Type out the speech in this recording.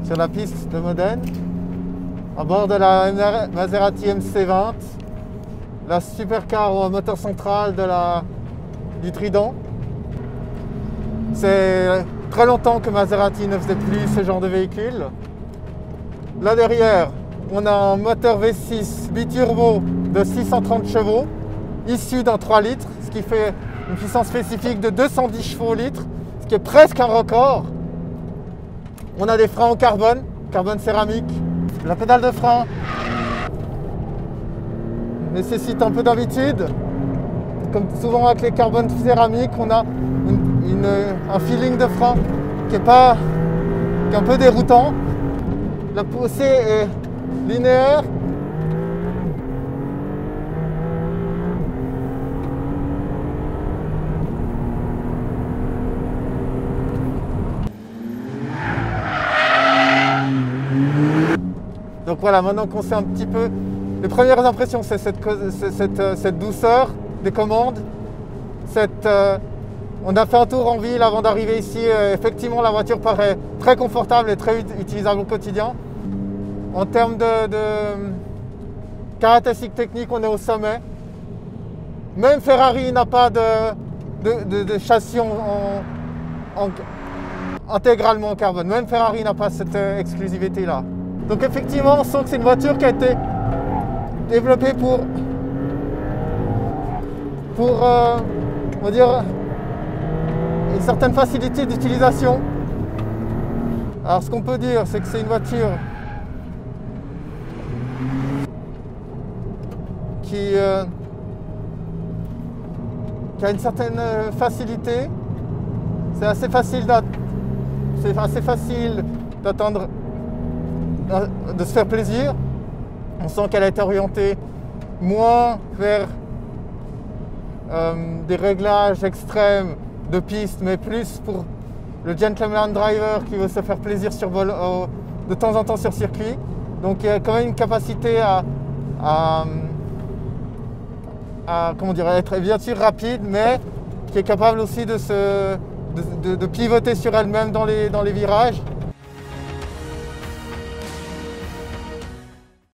sur la piste de Modène, à bord de la Maserati MC20, la supercar au moteur central du Trident. C'est très longtemps que Maserati ne faisait plus ce genre de véhicule. Là derrière, on a un moteur V6 biturbo de 630 chevaux, issu d'un 3 litres, ce qui fait une puissance spécifique de 210 chevaux au litre, ce qui est presque un record. On a des freins en carbone céramique. La pédale de frein nécessite un peu d'habitude. Comme souvent avec les carbones céramiques, on a un feeling de frein qui est un peu déroutant. La poussée est linéaire. Donc voilà, maintenant qu'on sait un petit peu, les premières impressions, c'est cette douceur des commandes. On a fait un tour en ville avant d'arriver ici. Effectivement, la voiture paraît très confortable et très utilisable au quotidien. En termes de caractéristiques techniques, on est au sommet. Même Ferrari n'a pas de châssis intégralement en carbone. Même Ferrari n'a pas cette exclusivité-là. Donc effectivement, on sent que c'est une voiture qui a été développée pour on va dire, une certaine facilité d'utilisation. Alors ce qu'on peut dire, c'est que c'est une voiture qui a une certaine facilité. C'est assez facile d'attendre, de se faire plaisir. On sent qu'elle a été orientée moins vers des réglages extrêmes de piste, mais plus pour le gentleman driver qui veut se faire plaisir de temps en temps sur circuit. Donc il y a quand même une capacité à comment dire, être bien sûr rapide, mais qui est capable aussi de pivoter sur elle-même dans les virages.